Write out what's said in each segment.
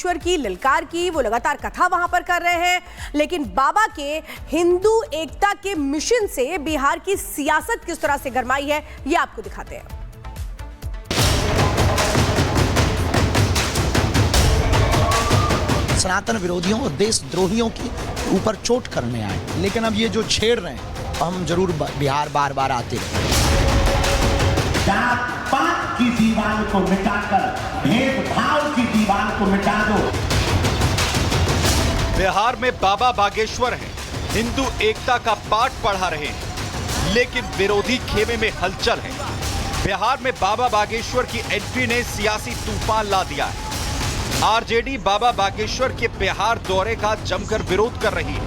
बागेश्वर की, ललकार की, वो लगातार कथा वहां पर कर रहे हैं। लेकिन बाबा के हिंदू एकता के मिशन से बिहार की सियासत किस तरह से गरमाई है, ये आपको दिखाते हैं। सनातन विरोधियों और देशद्रोहियों के ऊपर चोट करने आए, लेकिन अब ये जो छेड़ रहे हैं, हम जरूर बिहार बार बार आते रहे। जात पात की दीवार को मिटाकर भेदभाव की दीवार को मिटा दो। बिहार में बाबा बागेश्वर हैं, हिंदू एकता का पाठ पढ़ा रहे हैं, लेकिन विरोधी खेमे में हलचल है। बिहार में बाबा बागेश्वर की एंट्री ने सियासी तूफान ला दिया है। आरजेडी बाबा बागेश्वर के बिहार दौरे का जमकर विरोध कर रही है।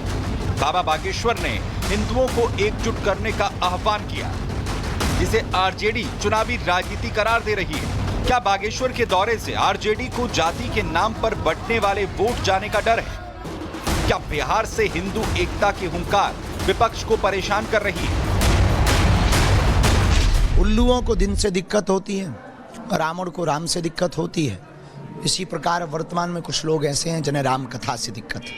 बाबा बागेश्वर ने हिंदुओं को एकजुट करने का आह्वान किया, जिसे आरजेडी चुनावी राजनीति करार दे रही है। क्या बागेश्वर के दौरे से आरजेडी को जाति के नाम पर बंटने वाले वोट जाने का डर है? क्या बिहार से हिंदू एकता की हुंकार विपक्ष को परेशान कर रही है? उल्लुओं को दिन से दिक्कत होती है, रावण को राम से दिक्कत होती है। इसी प्रकार वर्तमान में कुछ लोग ऐसे हैं जिन्हें राम कथा से दिक्कत है।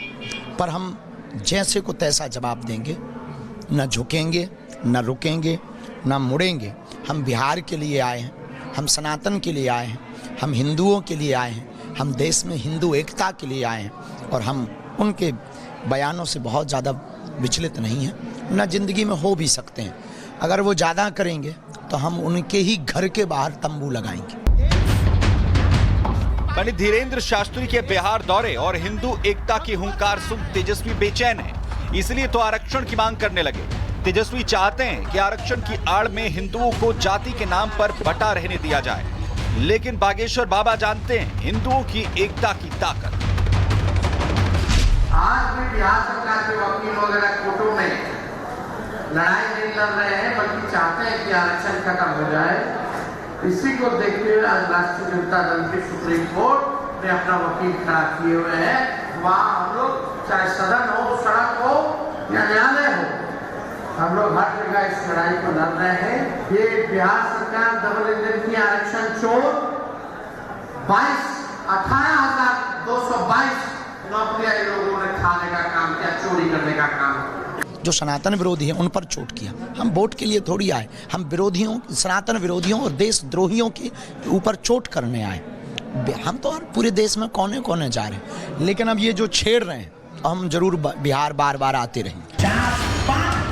पर हम जैसे को तैसा जवाब देंगे, न झुकेंगे, न रुकेंगे, न मुड़ेंगे। हम बिहार के लिए आए हैं, हम सनातन के लिए आए हैं, हम हिंदुओं के लिए आए हैं, हम देश में हिंदू एकता के लिए आए हैं। और हम उनके बयानों से बहुत ज़्यादा विचलित नहीं हैं, न जिंदगी में हो भी सकते हैं। अगर वो ज़्यादा करेंगे तो हम उनके ही घर के बाहर तंबू लगाएंगे। पंडित धीरेन्द्र शास्त्री के बिहार दौरे और हिंदू एकता की हुंकार सुन तेजस्वी बेचैन है, इसलिए तो आरक्षण की मांग करने लगे। तेजस्वी चाहते हैं कि आरक्षण की आड़ में हिंदुओं को जाति के नाम पर बटा रहने दिया जाए, लेकिन बागेश्वर बाबा जानते हैं हिंदुओं की एकता की ताकत। आज भी बिहार सरकार के वकील वगैरह कोर्टों में लड़ाई नहीं लड़ रहे हैं, बल्कि चाहते हैं कि आरक्षण खत्म हो जाए। इसी को देखते हुए आज राष्ट्रीय जनता दल की सुप्रीम कोर्ट ने अपना वकील खड़ा किए हुए हैं। वहाँ हम लोग चाहे सदन हो, सड़क हो या न्यायालय हो, हम लोग हर जगह इस लड़ाई को लड़ रहे हैं। ये बिहार सरकार डबल इंजन की आरक्षण चोर 18,222 नौकरियां लोगों ने खाने का काम किया, चोरी करने का काम। जो सनातन विरोधी हैं उन पर चोट किया। हम वोट के लिए थोड़ी आए, हम विरोधियों, सनातन विरोधियों और देशद्रोहियों के ऊपर चोट करने आए। हम तो पूरे देश में कोने कोने जा रहे हैं, लेकिन अब ये जो छेड़ रहे हैं, हम जरूर बिहार बार बार आते रहेंगे।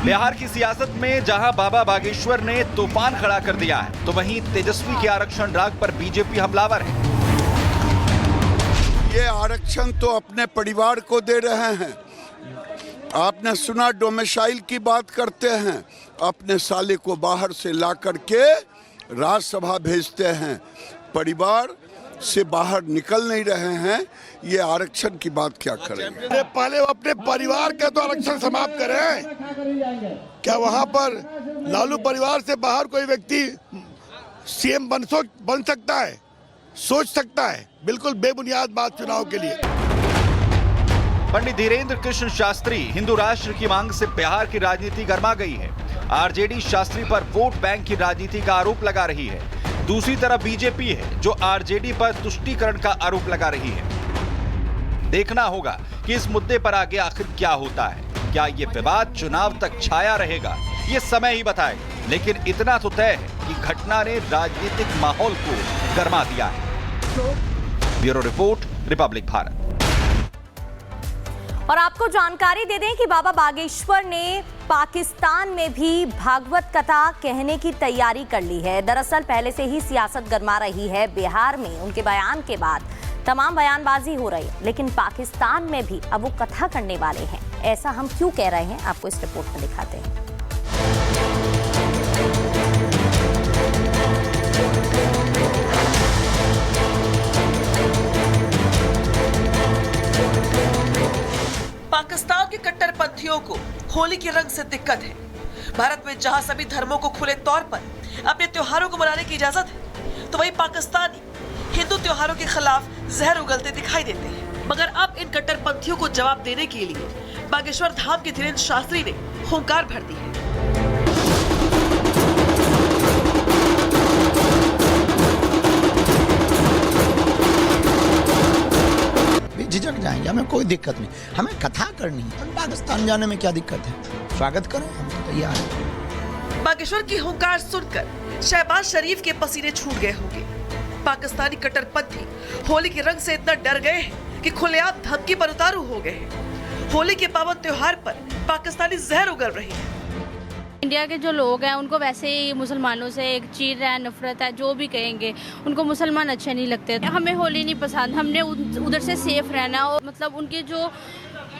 बिहार की सियासत में जहां बाबा बागेश्वर ने तूफान खड़ा कर दिया है, तो वहीं तेजस्वी के आरक्षण राग पर बीजेपी हमलावर है। ये आरक्षण तो अपने परिवार को दे रहे हैं। आपने सुना डोमिसाइल की बात करते हैं, अपने साले को बाहर से ला करके राज्यसभा भेजते हैं। परिवार से बाहर निकल नहीं रहे हैं, ये आरक्षण की बात क्या करेंगे? पहले अपने परिवार का तो आरक्षण समाप्त करें। क्या वहाँ पर लालू परिवार से बाहर कोई व्यक्ति सीएम बन सकता है, सोच सकता है? बिल्कुल बेबुनियाद बात चुनाव के लिए। पंडित धीरेन्द्र कृष्ण शास्त्री हिंदू राष्ट्र की मांग से बिहार की राजनीति गर्मा गई है। आरजेडी शास्त्री पर वोट बैंक की राजनीति का आरोप लगा रही है। दूसरी तरफ बीजेपी है जो आरजेडी पर तुष्टीकरण का आरोप लगा रही है। देखना होगा कि इस मुद्दे पर आगे आखिर क्या होता है। क्या ये विवाद चुनाव तक छाया रहेगा, ये समय ही बताएगा। लेकिन इतना तो तय है कि घटना ने राजनीतिक माहौल को गर्मा दिया है। Bureau report, Republic Bharat. और आपको जानकारी दे दें कि बाबा बागेश्वर ने पाकिस्तान में भी भागवत कथा कहने की तैयारी कर ली है। दरअसल पहले से ही सियासत गरमा रही है बिहार में। उनके बयान के बाद तमाम बयानबाजी हो रही है, लेकिन पाकिस्तान में भी अब वो कथा करने वाले हैं। ऐसा हम क्यों कह रहे हैं, आपको इस रिपोर्ट में दिखाते हैं। पाकिस्तान के कट्टरपंथियों को होली के रंग से दिक्कत है। भारत में जहां सभी धर्मों को खुले तौर पर अपने त्योहारों को मनाने की इजाजत है, तो वहीं पाकिस्तानी हिंदू त्योहारों के खिलाफ जहर उगलते दिखाई देते हैं। मगर अब इन कट्टरपंथियों को जवाब देने के लिए बागेश्वर धाम के धीरेन्द्र शास्त्री ने हुंकार भर दी है। बेझिझक जाएंगे, हमें कोई दिक्कत नहीं। हमें कथा करनी है, पाकिस्तान जाने में क्या दिक्कत है? स्वागत करें, हम तो तैयार हैं। बागेश्वर की हुंकार सुनकर शहबाज शरीफ के पसीने छूट गए होंगे। पाकिस्तानी कट्टरपंथी होली के रंग से इतना डर गए हैं कि खुलेआम धमकी पर उतारू हो गए हैं। होली के पावन त्योहार पर पाकिस्तानी जहर उगल रही है। इंडिया के जो लोग हैं उनको वैसे ही मुसलमानों से एक चीर है, नफरत है, जो भी कहेंगे उनको मुसलमान अच्छे नहीं लगते। हमें होली नहीं पसंद, हमने उधर से सेफ रहना, और मतलब उनकी जो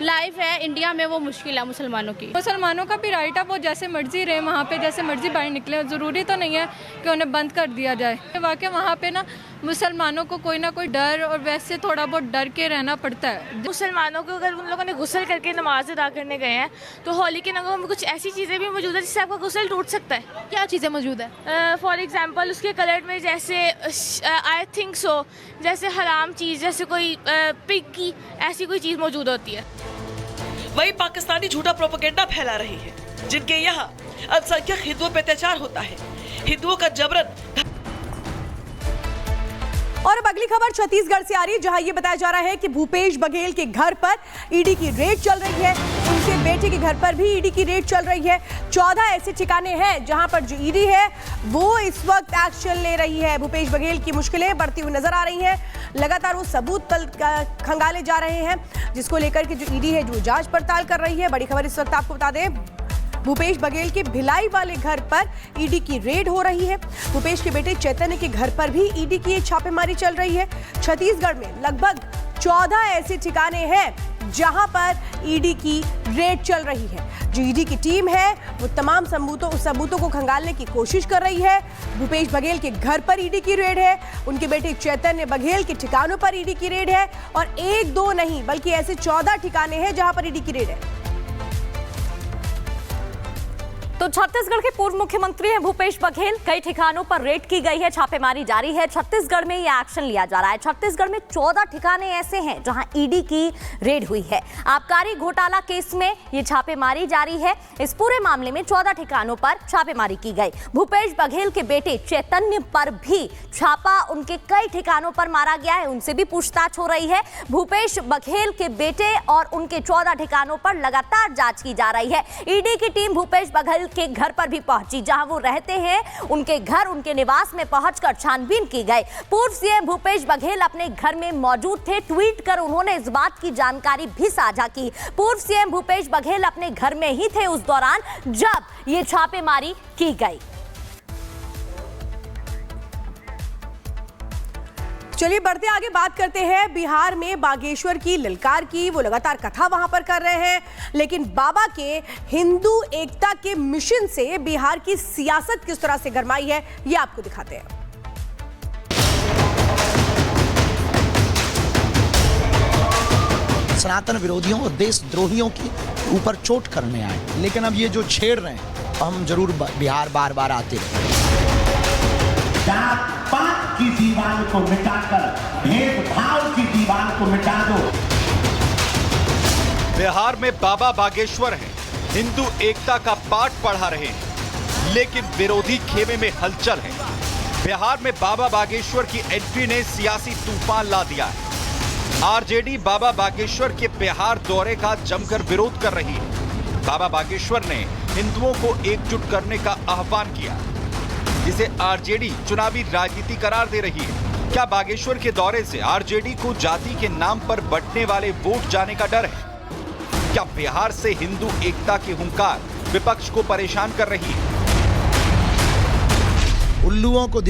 लाइफ है इंडिया में वो मुश्किल है मुसलमानों की। मुसलमानों का भी राइट है, वो जैसे मर्जी रहे वहाँ पे, जैसे मर्जी बाहर निकले। ज़रूरी तो नहीं है कि उन्हें बंद कर दिया जाए। वाकई वहाँ पे ना मुसलमानों को कोई ना कोई डर, और वैसे थोड़ा बहुत डर के रहना पड़ता है। मुसलमानों को अगर उन लोगों ने गुस्ल करके नमाज अदा करने गए हैं तो होली के नगरों में कुछ ऐसी चीज़ें भी मौजूद है जिससे आपका गुस्ल टूट सकता है। क्या चीज़ें मौजूद है? फॉर एग्जाम्पल उसके कलर में जैसे आई थिंक सो जैसे हराम चीज़, जैसे कोई पिग की ऐसी कोई चीज़ मौजूद होती है। वही पाकिस्तानी झूठा प्रोपेगेंडा फैला रही है जिनके यहाँ अल्पसंख्यक हिंदुओं पर अत्याचार होता है, हिंदुओं का जबरन। और अब अगली खबर छत्तीसगढ़ से आ रही है, जहां ये बताया जा रहा है कि भूपेश बघेल के घर पर ईडी की रेड चल रही है। उनके बेटे के घर पर भी ईडी की रेड चल रही है। 14 ऐसे ठिकाने हैं जहां पर जो ईडी है वो इस वक्त एक्शन ले रही है। भूपेश बघेल की मुश्किलें बढ़ती हुई नजर आ रही हैं। लगातार वो सबूत खंगाले जा रहे हैं, जिसको लेकर के जो ईडी है जो जांच पड़ताल कर रही है। बड़ी खबर इस वक्त आपको बता दें, भूपेश बघेल के भिलाई वाले घर पर ईडी की रेड हो रही है। भूपेश के बेटे चैतन्य के घर पर भी ईडी की छापेमारी चल रही है। छत्तीसगढ़ में लगभग 14 ऐसे ठिकाने हैं जहां पर ईडी की रेड चल रही है। जो ईडी की टीम है वो तमाम सबूतों को खंगालने की कोशिश कर रही है। भूपेश बघेल के घर पर ईडी की रेड है, उनके बेटे चैतन्य बघेल के ठिकानों पर ईडी की रेड है, और एक दो नहीं बल्कि ऐसे 14 ठिकाने हैं जहां पर ईडी की रेड है। तो छत्तीसगढ़ के पूर्व मुख्यमंत्री हैं भूपेश बघेल, कई ठिकानों पर रेड की गई है, छापेमारी जारी है। छत्तीसगढ़ में ये एक्शन लिया जा रहा है। छत्तीसगढ़ में 14 ठिकाने ऐसे हैं जहां ईडी की रेड हुई है। आबकारी घोटाला केस में ये छापेमारी जारी है। इस पूरे मामले में 14 ठिकानों पर छापेमारी की गई। भूपेश बघेल के बेटे चैतन्य पर भी छापा उनके कई ठिकानों पर मारा गया है, उनसे भी पूछताछ हो रही है। भूपेश बघेल के बेटे और उनके 14 ठिकानों पर लगातार जांच की जा रही है। ईडी की टीम भूपेश बघेल के घर पर भी पहुंची, जहां वो रहते हैं उनके घर, उनके निवास में पहुंचकर छानबीन की गई। पूर्व सीएम भूपेश बघेल अपने घर में मौजूद थे। ट्वीट कर उन्होंने इस बात की जानकारी भी साझा की। पूर्व सीएम भूपेश बघेल अपने घर में ही थे उस दौरान जब ये छापेमारी की गई। चलिए बढ़ते आगे, बात करते हैं बिहार में बागेश्वर की, ललकार की। वो लगातार कथा वहां पर कर रहे हैं, लेकिन बाबा के हिंदू एकता के मिशन से बिहार की सियासत किस तरह से गरमाई है ये आपको दिखाते हैं। सनातन विरोधियों और देशद्रोहियों के ऊपर चोट करने आए, लेकिन अब ये जो छेड़ रहे हैं हम जरूर बिहार बार बार आते रहे। जात पात की दीवार को मिटाकर भेदभाव की दीवार को मिटा दो। बिहार में बाबा बागेश्वर हैं, हिंदू एकता का पाठ पढ़ा रहे हैं, लेकिन विरोधी खेमे में हलचल है। बिहार में बाबा बागेश्वर की एंट्री ने सियासी तूफान ला दिया है। आरजेडी बाबा बागेश्वर के बिहार दौरे का जमकर विरोध कर रही है। बाबा बागेश्वर ने हिंदुओं को एकजुट करने का आह्वान किया, जिसे आरजेडी चुनावी राजनीति करार दे रही है। क्या बागेश्वर के दौरे से आरजेडी को जाति के नाम पर बंटने वाले वोट जाने का डर है? क्या बिहार से हिंदू एकता की हुंकार विपक्ष को परेशान कर रही है? उल्लुओं को